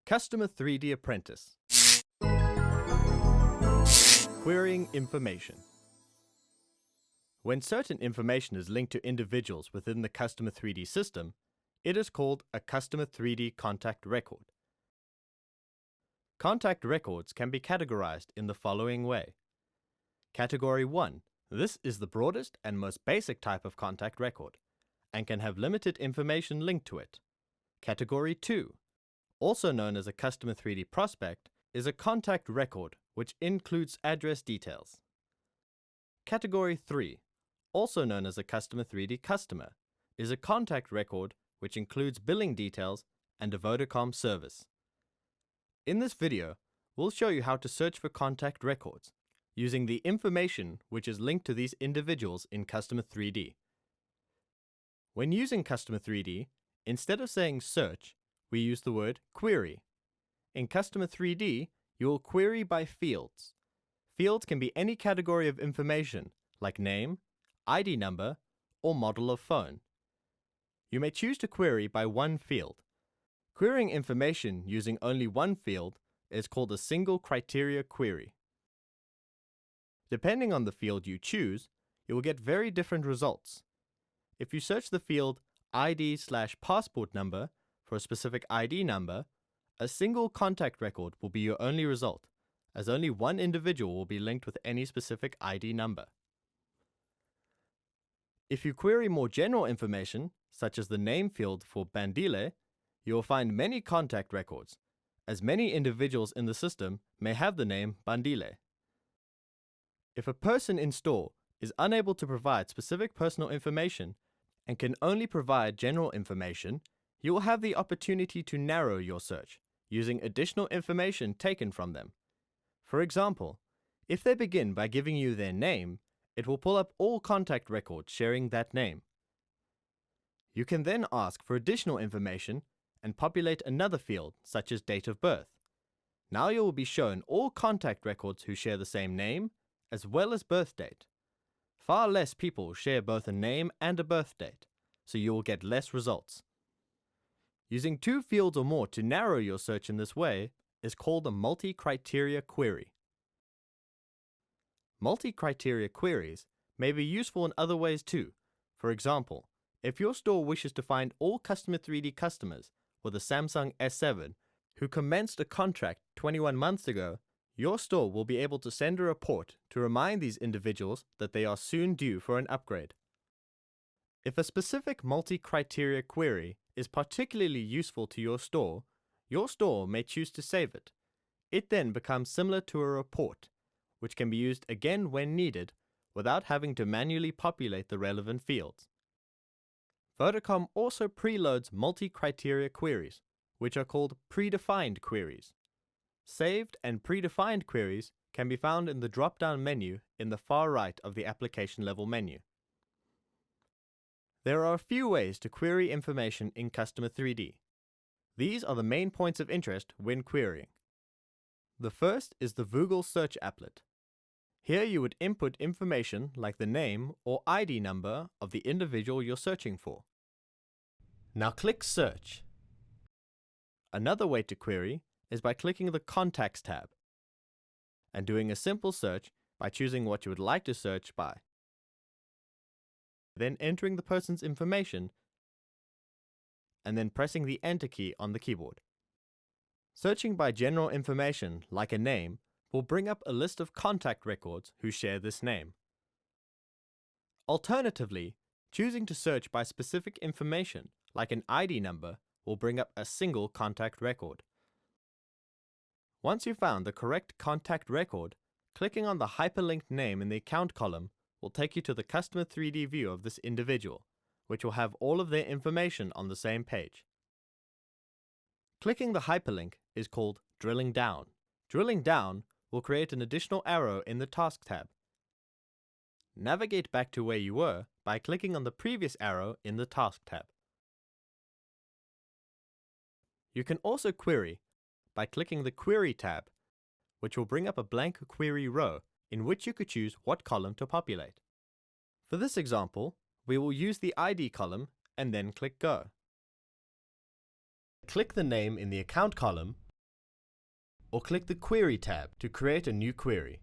Customer 3D Apprentice. Querying information. When certain information is linked to individuals within the Customer 3D system, it is called a Customer 3D contact record. Contact records can be categorized in the following way. Category 1. This is the broadest and most basic type of contact record, and can have limited information linked to it. Category 2. Also known as a Customer 3D prospect, is a contact record which includes address details. Category 3, also known as a Customer 3D customer, is a contact record which includes billing details and a Vodacom service. In this video, we'll show you how to search for contact records using the information which is linked to these individuals in Customer 3D. When using Customer 3D, instead of saying search, we use the word query. In Customer 3D, you will query by fields. Fields can be any category of information, like name, ID number, or model of phone. You may choose to query by one field. Querying information using only one field is called a single criteria query. Depending on the field you choose, you will get very different results. If you search the field ID/passport number for a specific ID number, a single contact record will be your only result, as only one individual will be linked with any specific ID number. If you query more general information, such as the name field for Bandile, you will find many contact records, as many individuals in the system may have the name Bandile. If a person in store is unable to provide specific personal information and can only provide general information, you will have the opportunity to narrow your search using additional information taken from them. For example, if they begin by giving you their name, it will pull up all contact records sharing that name. You can then ask for additional information and populate another field, such as date of birth. Now you will be shown all contact records who share the same name, as well as birth date. Far less people share both a name and a birth date, so you will get less results. Using two fields or more to narrow your search in this way is called a multi-criteria query. Multi-criteria queries may be useful in other ways too. For example, if your store wishes to find all Customer 3D customers with a Samsung S7 who commenced a contract 21 months ago, your store will be able to send a report to remind these individuals that they are soon due for an upgrade. If a specific multi-criteria query is particularly useful to your store may choose to save it. It then becomes similar to a report, which can be used again when needed without having to manually populate the relevant fields. Vodacom also preloads multi-criteria queries, which are called predefined queries. Saved and predefined queries can be found in the drop-down menu in the far right of the application level menu. There are a few ways to query information in Customer 3D. These are the main points of interest when querying. The first is the Google search applet. Here you would input information like the name or ID number of the individual you're searching for. Now click Search. Another way to query is by clicking the Contacts tab and doing a simple search by choosing what you would like to search by. Then entering the person's information and then pressing the Enter key on the keyboard. Searching by general information like a name will bring up a list of contact records who share this name. Alternatively, choosing to search by specific information like an ID number will bring up a single contact record. Once you've found the correct contact record, clicking on the hyperlinked name in the account column will take you to the Customer 3D view of this individual, which will have all of their information on the same page. Clicking the hyperlink is called drilling down. Drilling down will create an additional arrow in the Task tab. Navigate back to where you were by clicking on the previous arrow in the Task tab. You can also query by clicking the Query tab, which will bring up a blank query row in which you could choose what column to populate. For this example, we will use the ID column and then click Go. Click the name in the account column or click the Query tab to create a new query.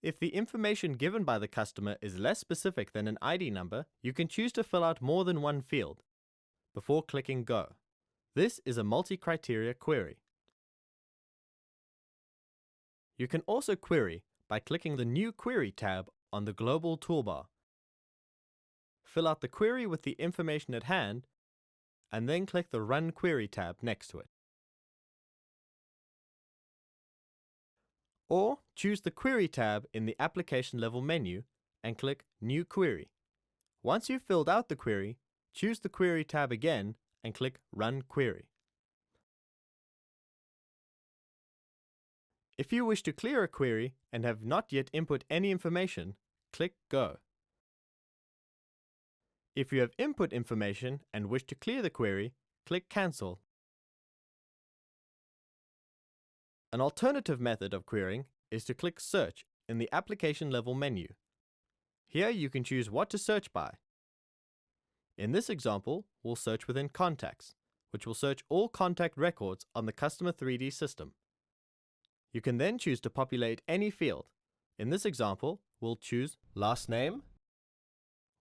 If the information given by the customer is less specific than an ID number, you can choose to fill out more than one field before clicking Go. This is a multi-criteria query. You can also query by clicking the New Query tab on the global toolbar. Fill out the query with the information at hand, and then click the Run Query tab next to it. Or choose the Query tab in the Application Level menu and click New Query. Once you've filled out the query, choose the Query tab again and click Run Query. If you wish to clear a query and have not yet input any information, click Go. If you have input information and wish to clear the query, click Cancel. An alternative method of querying is to click Search in the Application Level menu. Here you can choose what to search by. In this example, we'll search within Contacts, which will search all contact records on the Customer 3D system. You can then choose to populate any field. In this example, we'll choose Last Name.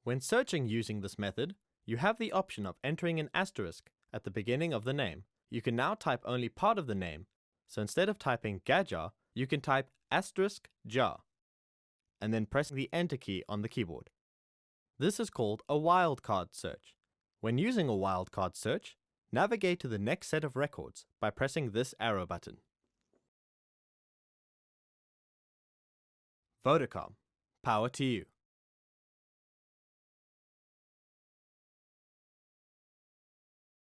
When searching using this method, you have the option of entering an asterisk at the beginning of the name. You can now type only part of the name, so instead of typing Gaja, you can type *jar, and then press the Enter key on the keyboard. This is called a wildcard search. When using a wildcard search, navigate to the next set of records by pressing this arrow button. Vodacom, power to you.